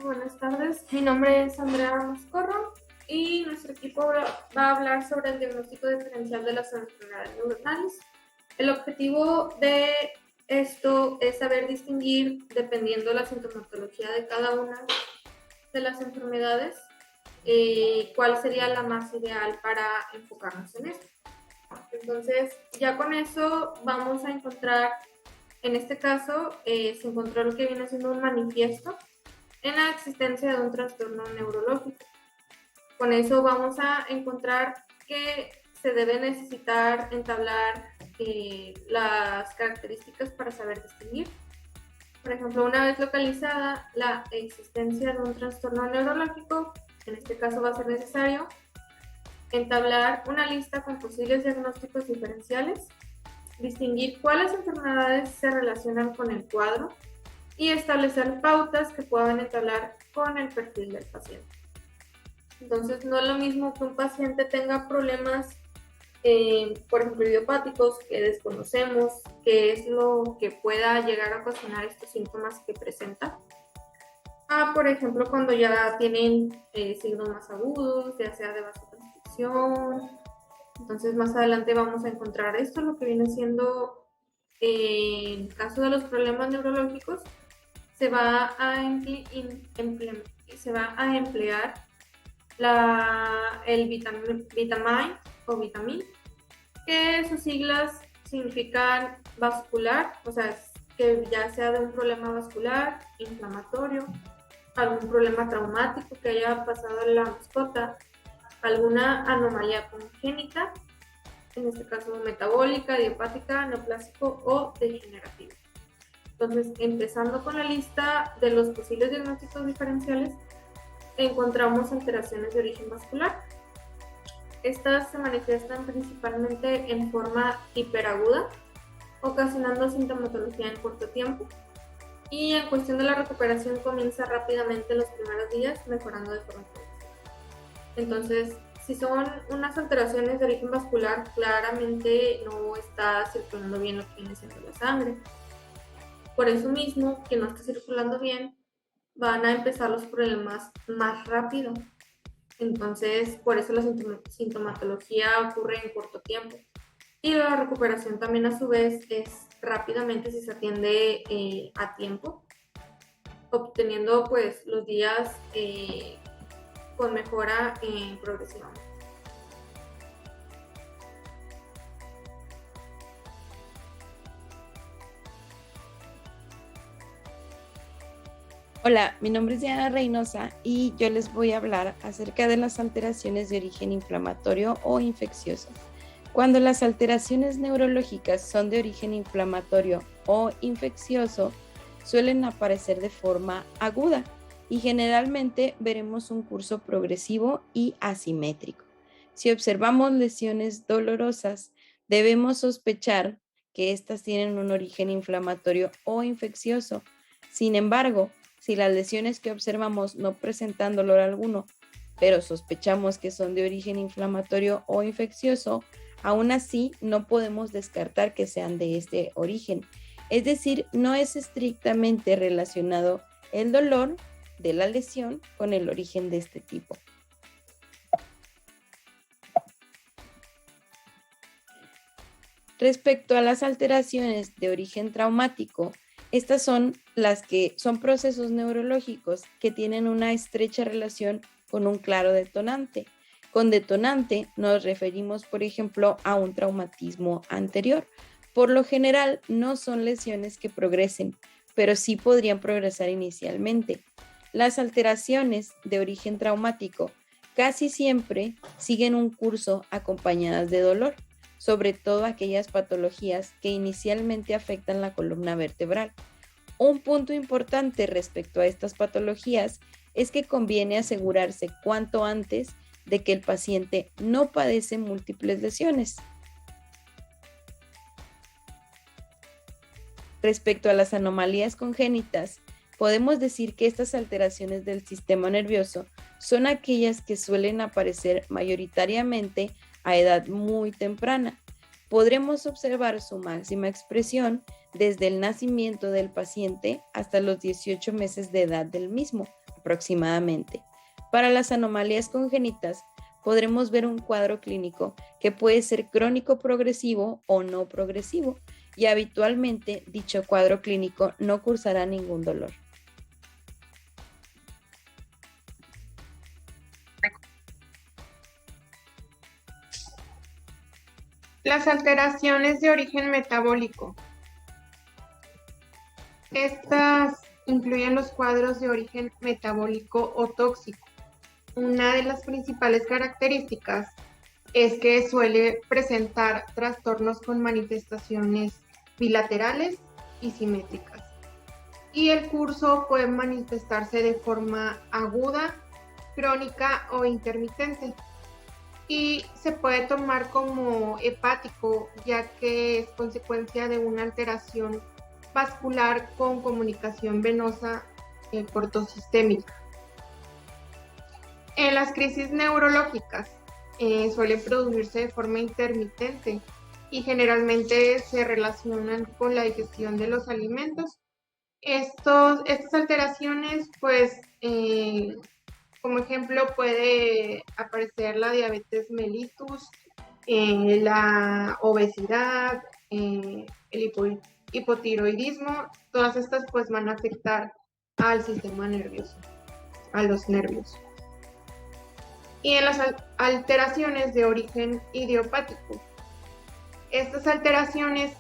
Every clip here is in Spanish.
Buenas tardes. Mi nombre es Andrea Mascorro y nuestro equipo va a hablar sobre el diagnóstico diferencial de las enfermedades neuronales. El objetivo de esto es saber distinguir, dependiendo de la sintomatología de cada una de las enfermedades, cuál sería la más ideal para enfocarnos en esto. Entonces, ya con eso vamos a encontrar, en este caso, se encontró lo que viene siendo un manifiesto en la existencia de un trastorno neurológico. Con eso vamos a encontrar que se debe necesitar entablar las características para saber distinguir. Por ejemplo, una vez localizada la existencia de un trastorno neurológico, en este caso va a ser necesario entablar una lista con posibles diagnósticos diferenciales, distinguir cuáles enfermedades se relacionan con el cuadro y establecer pautas que puedan entablar con el perfil del paciente. Entonces, no es lo mismo que un paciente tenga problemas, por ejemplo, idiopáticos, que desconocemos qué es lo que pueda llegar a ocasionar estos síntomas que presenta, por ejemplo, cuando ya tienen signos más agudos, ya sea de vasoconstricción. Entonces, más adelante vamos a encontrar esto, lo que viene siendo, en el caso de los problemas neurológicos, se va a emplear el Vitamine o Vitamin, que sus siglas significan vascular, o sea, que ya sea de un problema vascular, inflamatorio, algún problema traumático que haya pasado en la mascota, alguna anomalía congénita, en este caso metabólica, idiopática, neoplásico o degenerativa. Entonces, empezando con la lista de los posibles diagnósticos diferenciales, encontramos alteraciones de origen vascular. Estas se manifiestan principalmente en forma hiperaguda, ocasionando sintomatología en corto tiempo. Y en cuestión de la recuperación comienza rápidamente los primeros días, mejorando de forma progresiva. Entonces, si son unas alteraciones de origen vascular, claramente no está circulando bien lo que viene siendo la sangre. Por eso mismo, que no está circulando bien, van a empezar los problemas más rápido. Entonces, por eso la sintomatología ocurre en corto tiempo. Y la recuperación también a su vez es rápidamente si se atiende a tiempo, obteniendo pues los días con mejora progresivamente. Hola, mi nombre es Diana Reynosa y yo les voy a hablar acerca de las alteraciones de origen inflamatorio o infeccioso. Cuando las alteraciones neurológicas son de origen inflamatorio o infeccioso, suelen aparecer de forma aguda y generalmente veremos un curso progresivo y asimétrico. Si observamos lesiones dolorosas, debemos sospechar que éstas tienen un origen inflamatorio o infeccioso. Sin embargo, si las lesiones que observamos no presentan dolor alguno, pero sospechamos que son de origen inflamatorio o infeccioso, aún así no podemos descartar que sean de este origen. Es decir, no es estrictamente relacionado el dolor de la lesión con el origen de este tipo. Respecto a las alteraciones de origen traumático, estas son las que son procesos neurológicos que tienen una estrecha relación con un claro detonante. Con detonante nos referimos, por ejemplo, a un traumatismo anterior. Por lo general, no son lesiones que progresen, pero sí podrían progresar inicialmente. Las alteraciones de origen traumático casi siempre siguen un curso acompañadas de dolor, sobre todo aquellas patologías que inicialmente afectan la columna vertebral. Un punto importante respecto a estas patologías es que conviene asegurarse cuanto antes de que el paciente no padece múltiples lesiones. Respecto a las anomalías congénitas, podemos decir que estas alteraciones del sistema nervioso son aquellas que suelen aparecer mayoritariamente a edad muy temprana. Podremos observar su máxima expresión desde el nacimiento del paciente hasta los 18 meses de edad del mismo, aproximadamente. Para las anomalías congénitas, podremos ver un cuadro clínico que puede ser crónico progresivo o no progresivo, y habitualmente dicho cuadro clínico no cursará ningún dolor. Las alteraciones de origen metabólico. Estas incluyen los cuadros de origen metabólico o tóxico. Una de las principales características es que suele presentar trastornos con manifestaciones bilaterales y simétricas. Y el curso puede manifestarse de forma aguda, crónica o intermitente. Y se puede tomar como hepático, ya que es consecuencia de una alteración vascular con comunicación venosa portosistémica. En las crisis neurológicas suelen producirse de forma intermitente y generalmente se relacionan con la digestión de los alimentos. Estas alteraciones, pues, como ejemplo, puede aparecer la diabetes mellitus, la obesidad, el hipotiroidismo. Todas estas pues van a afectar al sistema nervioso, a los nervios. Y en las alteraciones de origen idiopático. Estas alteraciones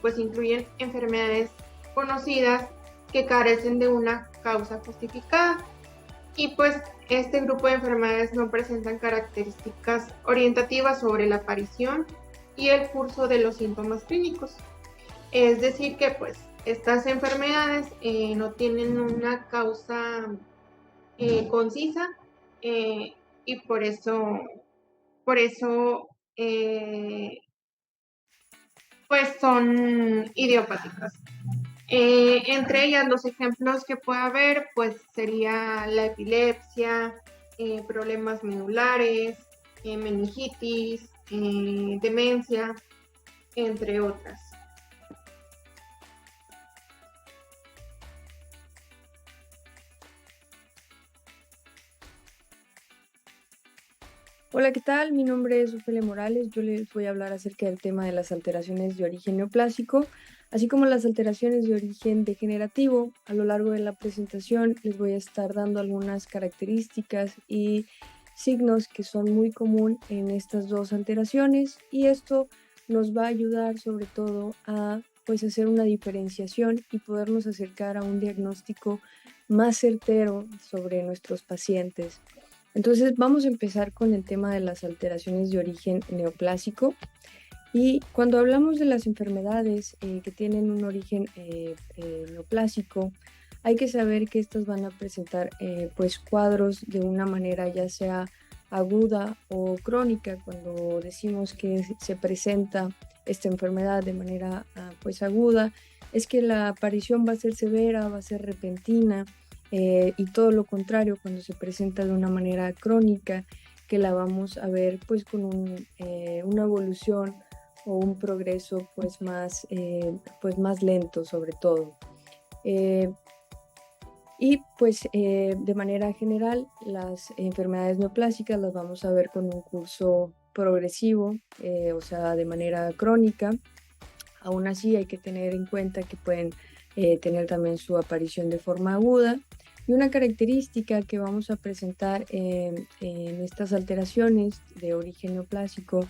pues incluyen enfermedades conocidas que carecen de una causa justificada. Y pues este grupo de enfermedades no presentan características orientativas sobre la aparición y el curso de los síntomas clínicos. Es decir que pues estas enfermedades no tienen una causa concisa y por eso pues son idiopáticas. Entre ellas, los ejemplos que puede haber, pues sería la epilepsia, problemas medulares, meningitis, demencia, entre otras. Hola, ¿qué tal? Mi nombre es Ofelia Morales. Yo les voy a hablar acerca del tema de las alteraciones de origen neoplásico, así como las alteraciones de origen degenerativo. A lo largo de la presentación les voy a estar dando algunas características y signos que son muy común en estas dos alteraciones, y esto nos va a ayudar sobre todo a pues hacer una diferenciación y podernos acercar a un diagnóstico más certero sobre nuestros pacientes. Entonces vamos a empezar con el tema de las alteraciones de origen neoplásico. Y cuando hablamos de las enfermedades que tienen un origen neoplásico, hay que saber que estas van a presentar pues cuadros de una manera ya sea aguda o crónica. Cuando decimos que se presenta esta enfermedad de manera pues aguda, es que la aparición va a ser severa, va a ser repentina, y todo lo contrario cuando se presenta de una manera crónica, que la vamos a ver pues con una evolución o un progreso pues más lento sobre todo. Y pues de manera general las enfermedades neoplásicas las vamos a ver con un curso progresivo, o sea de manera crónica. Aún así hay que tener en cuenta que pueden tener también su aparición de forma aguda. Y una característica que vamos a presentar en estas alteraciones de origen neoplásico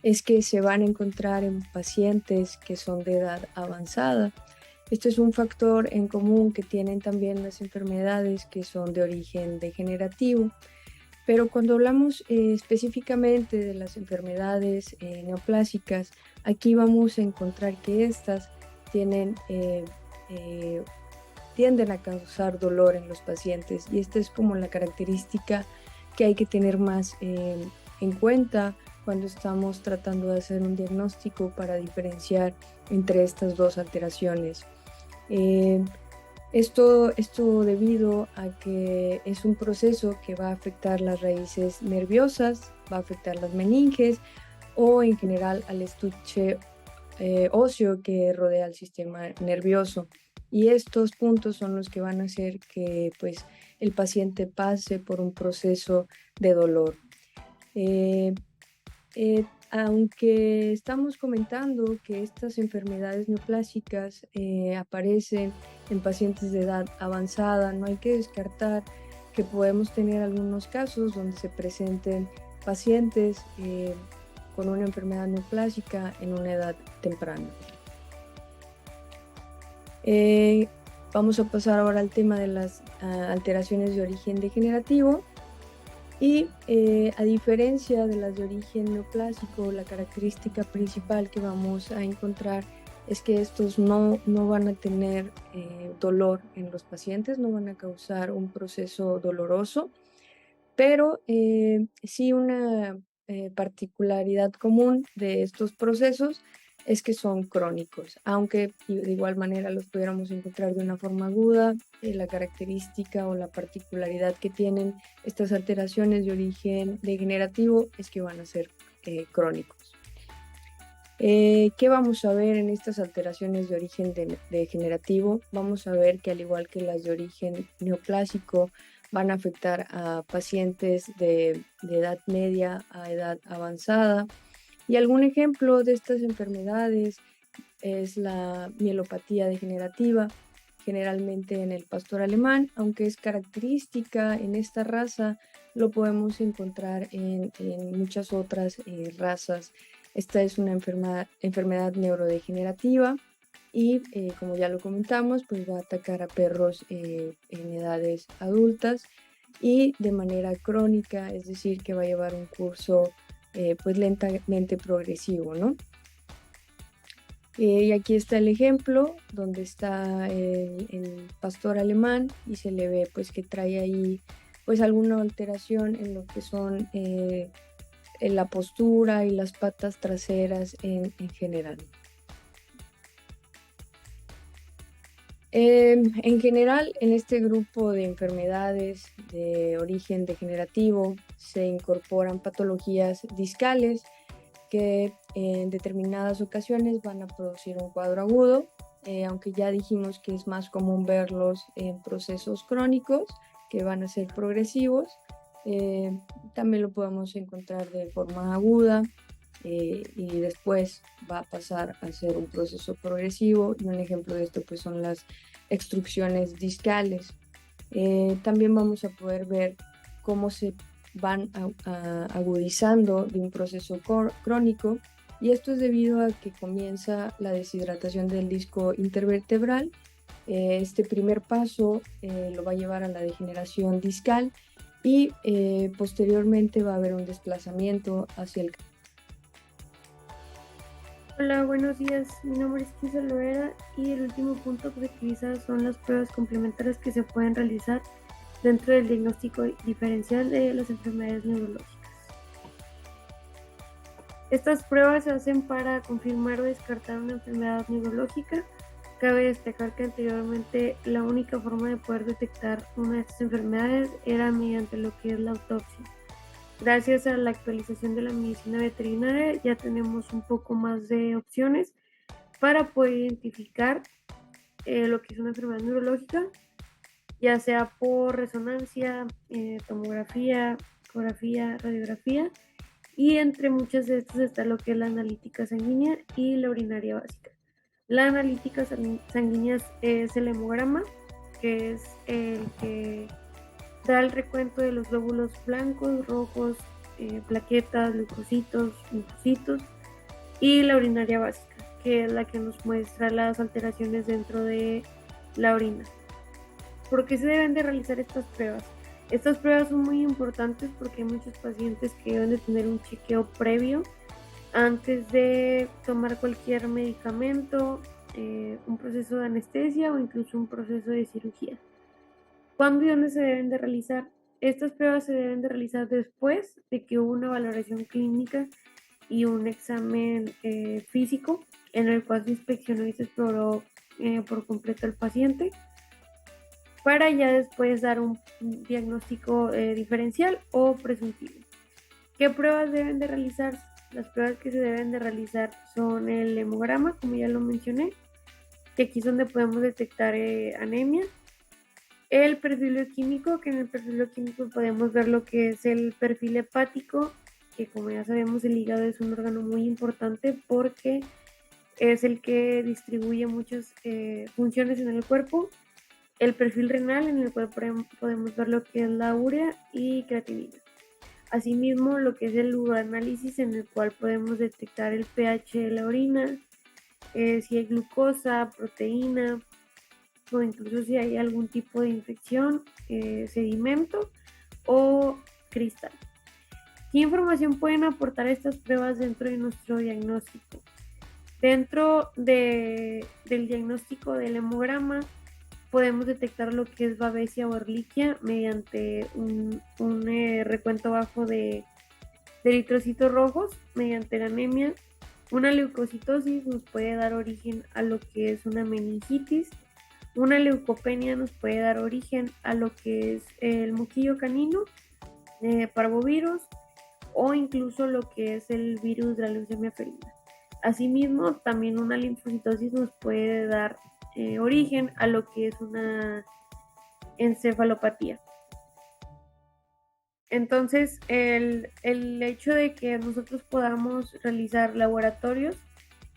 es que se van a encontrar en pacientes que son de edad avanzada. Esto es un factor en común que tienen también las enfermedades que son de origen degenerativo. Pero cuando hablamos específicamente de las enfermedades neoplásicas, aquí vamos a encontrar que estas tienden a causar dolor en los pacientes, y esta es como la característica que hay que tener más en cuenta cuando estamos tratando de hacer un diagnóstico para diferenciar entre estas dos alteraciones. Esto debido a que es un proceso que va a afectar las raíces nerviosas, va a afectar las meninges o en general al estuche óseo que rodea el sistema nervioso. Y estos puntos son los que van a hacer que pues, el paciente pase por un proceso de dolor. Aunque estamos comentando que estas enfermedades neoplásicas aparecen en pacientes de edad avanzada, no hay que descartar que podemos tener algunos casos donde se presenten pacientes con una enfermedad neoplásica en una edad temprana. Vamos a pasar ahora al tema de las alteraciones de origen degenerativo. Y a diferencia de las de origen neoplásico, la característica principal que vamos a encontrar es que estos no van a tener dolor en los pacientes, no van a causar un proceso doloroso, pero sí una particularidad común de estos procesos es que son crónicos, aunque de igual manera los pudiéramos encontrar de una forma aguda. La característica o la particularidad que tienen estas alteraciones de origen degenerativo es que van a ser crónicos. ¿Qué vamos a ver en estas alteraciones de origen degenerativo? Vamos a ver que al igual que las de origen neoplásico, van a afectar a pacientes de edad media a edad avanzada. Y algún ejemplo de estas enfermedades es la mielopatía degenerativa, generalmente en el pastor alemán, aunque es característica en esta raza, lo podemos encontrar en muchas otras razas. Esta es una enfermedad neurodegenerativa y, como ya lo comentamos, pues va a atacar a perros en edades adultas y de manera crónica, es decir, que va a llevar un curso pues lentamente progresivo, ¿no? Y aquí está el ejemplo donde está el pastor alemán y se le ve pues que trae ahí pues alguna alteración en lo que son en la postura y las patas traseras en general. En general, en este grupo de enfermedades de origen degenerativo se incorporan patologías discales que en determinadas ocasiones van a producir un cuadro agudo, aunque ya dijimos que es más común verlos en procesos crónicos que van a ser progresivos. También lo podemos encontrar de forma aguda y después va a pasar a ser un proceso progresivo, y un ejemplo de esto pues son las extrusiones discales. También vamos a poder ver cómo se van agudizando de un proceso crónico, y esto es debido a que comienza la deshidratación del disco intervertebral. Este primer paso lo va a llevar a la degeneración discal y posteriormente va a haber un desplazamiento hacia el... Hola, buenos días. Mi nombre es Kisa Loera y el último punto que se utiliza son las pruebas complementarias que se pueden realizar dentro del diagnóstico diferencial de las enfermedades neurológicas. Estas pruebas se hacen para confirmar o descartar una enfermedad neurológica. Cabe destacar que anteriormente la única forma de poder detectar una de estas enfermedades era mediante lo que es la autopsia. Gracias a la actualización de la medicina veterinaria ya tenemos un poco más de opciones para poder identificar lo que es una enfermedad neurológica, ya sea por resonancia, tomografía, ecografía, radiografía, y entre muchas de estas está lo que es la analítica sanguínea y la urinaria básica. La analítica sanguínea es el hemograma, que es el que da el recuento de los glóbulos blancos, rojos, plaquetas, leucocitos, linfocitos, y la urinaria básica, que es la que nos muestra las alteraciones dentro de la orina. ¿Por qué se deben de realizar estas pruebas? Estas pruebas son muy importantes porque hay muchos pacientes que deben de tener un chequeo previo antes de tomar cualquier medicamento, un proceso de anestesia o incluso un proceso de cirugía. ¿Cuándo y dónde se deben de realizar? Estas pruebas se deben de realizar después de que hubo una valoración clínica y un examen físico en el cual se inspeccionó y se exploró por completo el paciente, para ya después dar un diagnóstico diferencial o presuntivo. ¿Qué pruebas deben de realizarse? Las pruebas que se deben de realizar son el hemograma, como ya lo mencioné, que aquí es donde podemos detectar anemia. El perfil bioquímico, que en el perfil bioquímico podemos ver lo que es el perfil hepático, que como ya sabemos el hígado es un órgano muy importante porque es el que distribuye muchas funciones en el cuerpo. El perfil renal, en el cual podemos ver lo que es la urea y creatinina. Asimismo, lo que es el uroanálisis, en el cual podemos detectar el pH de la orina, si hay glucosa, proteína, o incluso si hay algún tipo de infección, sedimento o cristal. ¿Qué información pueden aportar estas pruebas dentro de nuestro diagnóstico? Dentro del diagnóstico del hemograma podemos detectar lo que es babesia o Ehrlichia mediante un recuento bajo de eritrocitos rojos mediante la anemia. Una leucocitosis nos puede dar origen a lo que es una meningitis. Una leucopenia nos puede dar origen a lo que es el moquillo canino, parvovirus o incluso lo que es el virus de la leucemia felina. Asimismo, también una linfocitosis nos puede dar origen a lo que es una encefalopatía. Entonces, el hecho de que nosotros podamos realizar laboratorios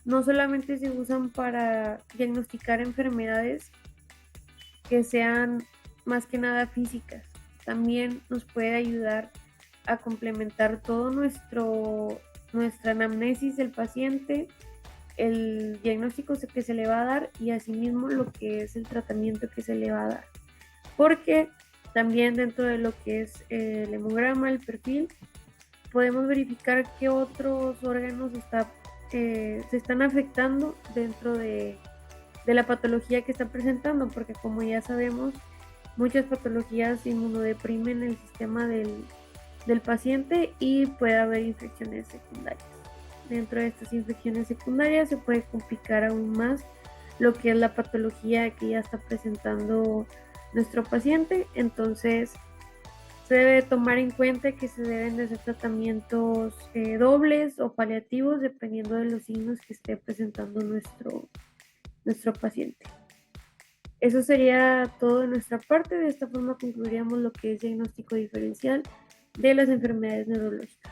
no solamente se usan para diagnosticar enfermedades que sean más que nada físicas, también nos puede ayudar a complementar todo nuestra anamnesis del paciente, el diagnóstico que se le va a dar y asimismo lo que es el tratamiento que se le va a dar. Porque también dentro de lo que es el hemograma, el perfil, podemos verificar qué otros órganos se están afectando dentro de la patología que está presentando, porque como ya sabemos, muchas patologías inmunodeprimen el sistema del paciente y puede haber infecciones secundarias. Dentro de estas infecciones secundarias se puede complicar aún más lo que es la patología que ya está presentando nuestro paciente. Entonces se debe tomar en cuenta que se deben de hacer tratamientos dobles o paliativos dependiendo de los signos que esté presentando nuestro paciente. Eso sería todo de nuestra parte. De esta forma concluiríamos lo que es diagnóstico diferencial de las enfermedades neurológicas.